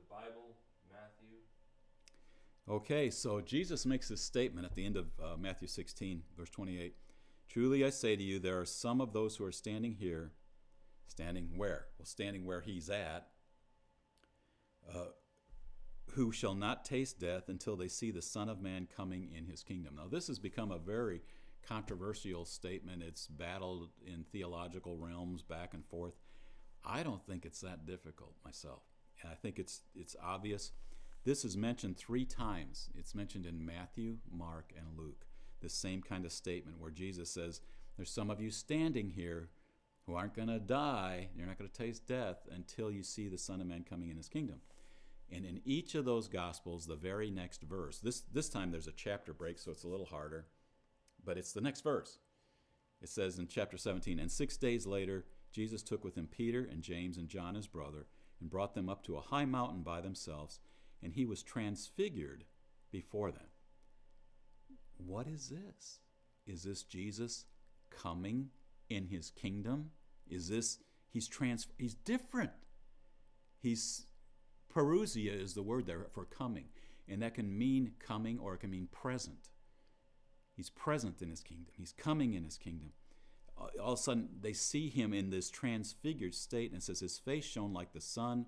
Bible, Matthew. Okay, so Jesus makes this statement at the end of Matthew 16, verse 28. Truly I say to you, there are some of those who are standing here, standing where? Well, standing where he's at, who shall not taste death until they see the Son of Man coming in his kingdom. Now, this has become a very controversial statement. It's battled in theological realms back and forth. I don't think it's that difficult myself. And I think it's obvious. This is mentioned 3 times. It's mentioned in Matthew, Mark, and Luke. The same kind of statement where Jesus says, there's some of you standing here who aren't going to die. You're not going to taste death until you see the Son of Man coming in his kingdom. And in each of those Gospels, the very next verse, this time there's a chapter break, so it's a little harder, but it's the next verse. It says in chapter 17, and 6 days later, Jesus took with him Peter and James and John his brother and brought them up to a high mountain by themselves, and he was transfigured before them. What is this? Is this Jesus coming in his kingdom? Is this, he's different. Parousia is the word there for coming, and that can mean coming or it can mean present. He's present in his kingdom. He's coming in his kingdom. All of a sudden, they see him in this transfigured state, and it says his face shone like the sun,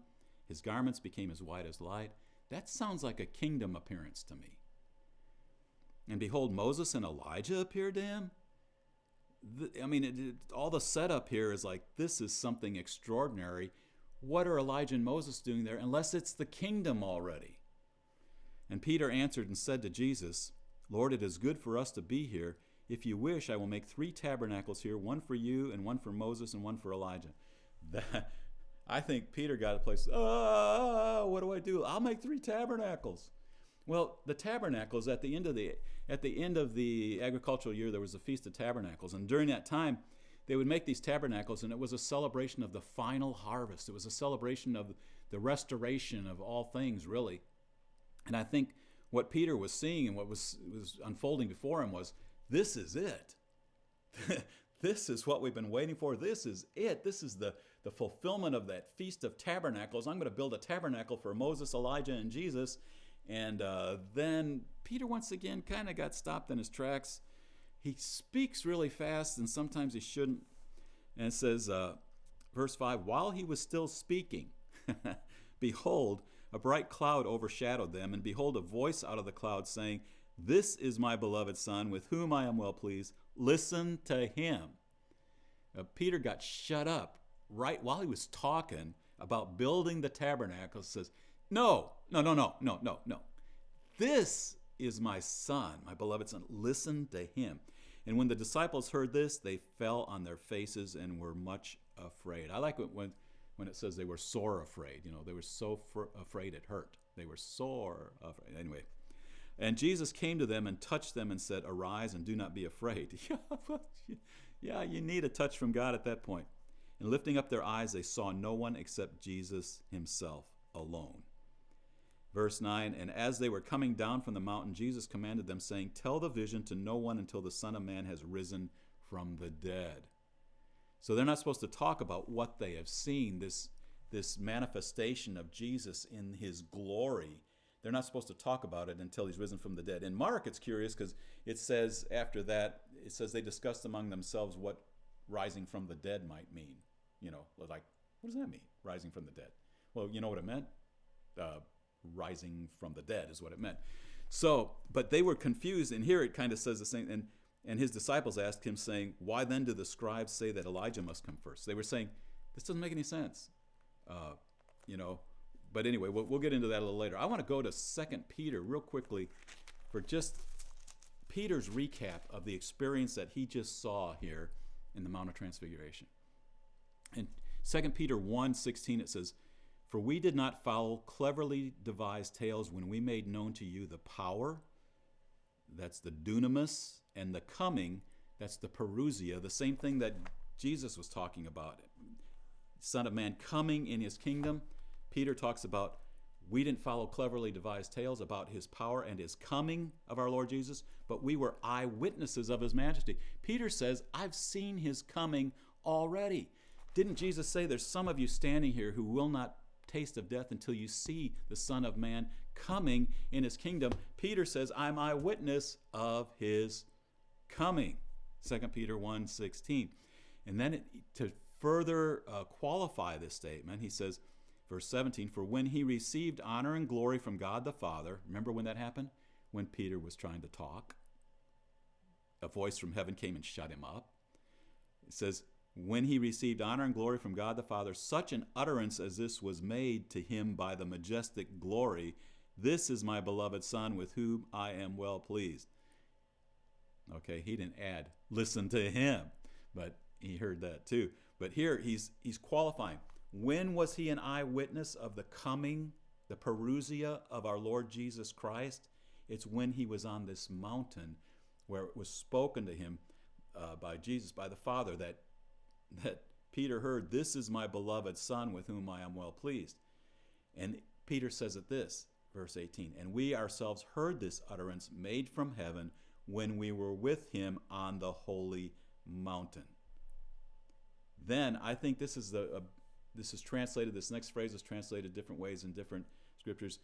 his garments became as white as light. That sounds like a kingdom appearance to me. And behold, Moses and Elijah appeared to him. All the setup here is like, this is something extraordinary. What are Elijah and Moses doing there, unless it's the kingdom already? And Peter answered and said to Jesus, Lord, it is good for us to be here. If you wish, I will make 3 tabernacles here, one for you and one for Moses and one for Elijah. I think Peter got a place, what do I do? I'll make 3 tabernacles. Well, the tabernacles, at the end of the agricultural year, there was a Feast of Tabernacles. And during that time, they would make these tabernacles, and it was a celebration of the final harvest. It was a celebration of the restoration of all things, really. And I think what Peter was seeing and what was unfolding before him was, this is it. This is what we've been waiting for. This is it. This is the fulfillment of that Feast of Tabernacles. I'm going to build a tabernacle for Moses, Elijah, and Jesus. And then Peter once again kind of got stopped in his tracks. He speaks really fast, and sometimes he shouldn't. And it says, verse 5, while he was still speaking, behold, a bright cloud overshadowed them, and behold, a voice out of the cloud saying, this is my beloved Son, with whom I am well pleased. Listen to him. Peter got shut up right while he was talking about building the tabernacle. Says, no. This is my Son, my beloved Son. Listen to him. And when the disciples heard this, they fell on their faces and were much afraid. I like it when it says they were sore afraid. They were so afraid it hurt. They were sore afraid. Anyway. And Jesus came to them and touched them and said, arise and do not be afraid. Yeah, you need a touch from God at that point. And lifting up their eyes, they saw no one except Jesus himself alone. Verse 9, and as they were coming down from the mountain, Jesus commanded them, saying, tell the vision to no one until the Son of Man has risen from the dead. So they're not supposed to talk about what they have seen, this manifestation of Jesus in his glory. They're not supposed to talk about it until he's risen from the dead. In Mark, it's curious because it says after that, it says they discussed among themselves what rising from the dead might mean. Like, what does that mean, rising from the dead? Well, you know what it meant? Rising from the dead is what it meant. So, but they were confused, and here it kind of says the same. And his disciples asked him, saying, why then do the scribes say that Elijah must come first? They were saying, this doesn't make any sense. But anyway, we'll get into that a little later. I want to go to 2 Peter real quickly for just Peter's recap of the experience that he just saw here in the Mount of Transfiguration. In 2 Peter 1:16, it says, for we did not follow cleverly devised tales when we made known to you the power, that's the dunamis, and the coming, that's the parousia, the same thing that Jesus was talking about. Son of Man coming in his kingdom. Peter talks about we didn't follow cleverly devised tales about his power and his coming of our Lord Jesus, but we were eyewitnesses of his majesty. Peter says, I've seen his coming already. Didn't Jesus say there's some of you standing here who will not taste of death until you see the Son of Man coming in his kingdom. Peter says, I'm eyewitness of his coming. 2 Peter 1:16. And then to further qualify this statement, he says, verse 17, for when he received honor and glory from God the Father, remember when that happened? When Peter was trying to talk. A voice from heaven came and shut him up. It says, when he received honor and glory from God the Father, such an utterance as this was made to him by the majestic glory, this is my beloved Son with whom I am well pleased. Okay, he didn't add, listen to him, but he heard that too. But here he's qualifying. When was he an eyewitness of the coming, the parousia of our Lord Jesus Christ? It's when he was on this mountain where it was spoken to him by Jesus, by the Father, that Peter heard, this is my beloved Son with whom I am well pleased. And Peter says it this, verse 18, and we ourselves heard this utterance made from heaven when we were with him on the holy mountain. Then I think this is translated, this next phrase is translated different ways in different scriptures.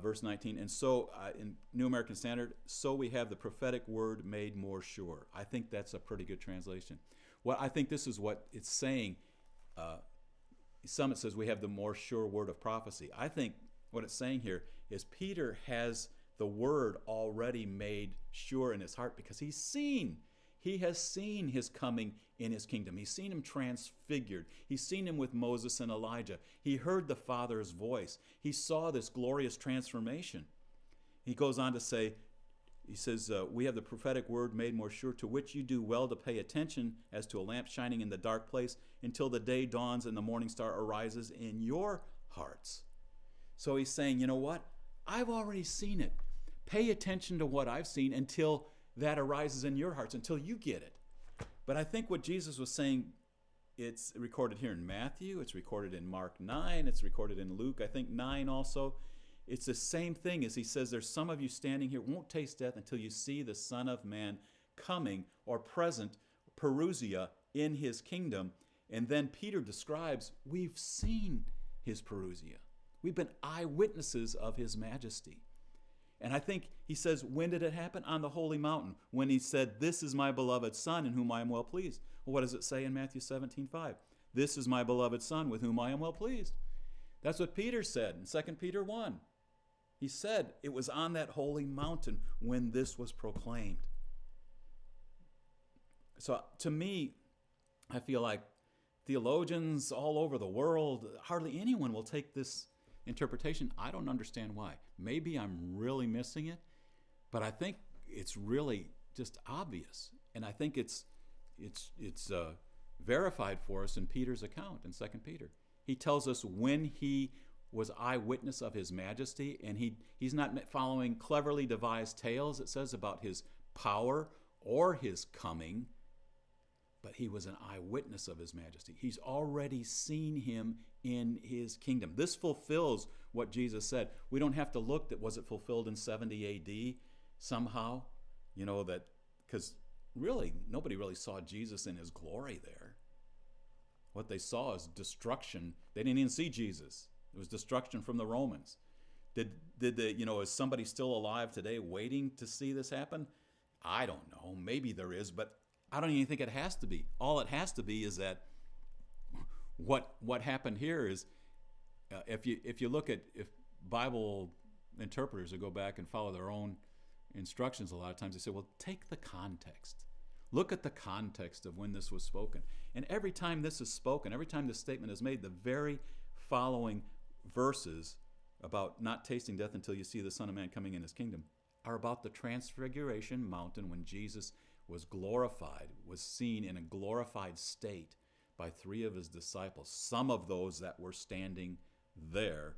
Verse 19, and so in New American Standard, so we have the prophetic word made more sure. I think that's a pretty good translation. Well, I think this is what it's saying. Some it says we have the more sure word of prophecy. I think what it's saying here is Peter has the word already made sure in his heart because he has seen his coming in his kingdom. He's seen him transfigured. He's seen him with Moses and Elijah. He heard the Father's voice. He saw this glorious transformation. He goes on to say, he says, we have the prophetic word made more sure, to which you do well to pay attention as to a lamp shining in the dark place until the day dawns and the morning star arises in your hearts. So he's saying, you know what? I've already seen it. Pay attention to what I've seen until that arises in your hearts, until you get it. But I think what Jesus was saying, it's recorded here in Matthew, it's recorded in Mark 9, it's recorded in Luke, I think 9 also. It's the same thing as he says, there's some of you standing here won't taste death until you see the Son of Man coming or present, parousia, in his kingdom. And then Peter describes, we've seen his parousia. We've been eyewitnesses of his majesty. And I think he says, when did it happen? On the holy mountain, when he said, this is my beloved Son in whom I am well pleased. Well, what does it say in Matthew 17:5? This is my beloved Son with whom I am well pleased. That's what Peter said in 2 Peter 1. He said it was on that holy mountain when this was proclaimed. So to me, I feel like theologians all over the world, hardly anyone will take this interpretation. I don't understand why. Maybe I'm really missing it, but I think it's really just obvious. And I think it's verified for us in Peter's account in 2 Peter. He tells us when he was eyewitness of his majesty, and he's not following cleverly devised tales, it says, about his power or his coming, but he was an eyewitness of his majesty. He's already seen him in his kingdom. This fulfills what Jesus said. We don't have to look that was it fulfilled in 70 A.D. somehow, that because really nobody really saw Jesus in his glory there. What they saw is destruction. They didn't even see Jesus. It was destruction from the Romans. Did is somebody still alive today waiting to see this happen? I don't know. Maybe there is, but I don't even think it has to be. All it has to be is that what happened here is if you look at, if Bible interpreters will go back and follow their own instructions, a lot of times they say, well, take the context. Look at the context of when this was spoken. And every time this is spoken, every time this statement is made, the very following verses about not tasting death until you see the Son of Man coming in his kingdom are about the Transfiguration Mountain when Jesus was glorified, was seen in a glorified state by 3 of his disciples, some of those that were standing there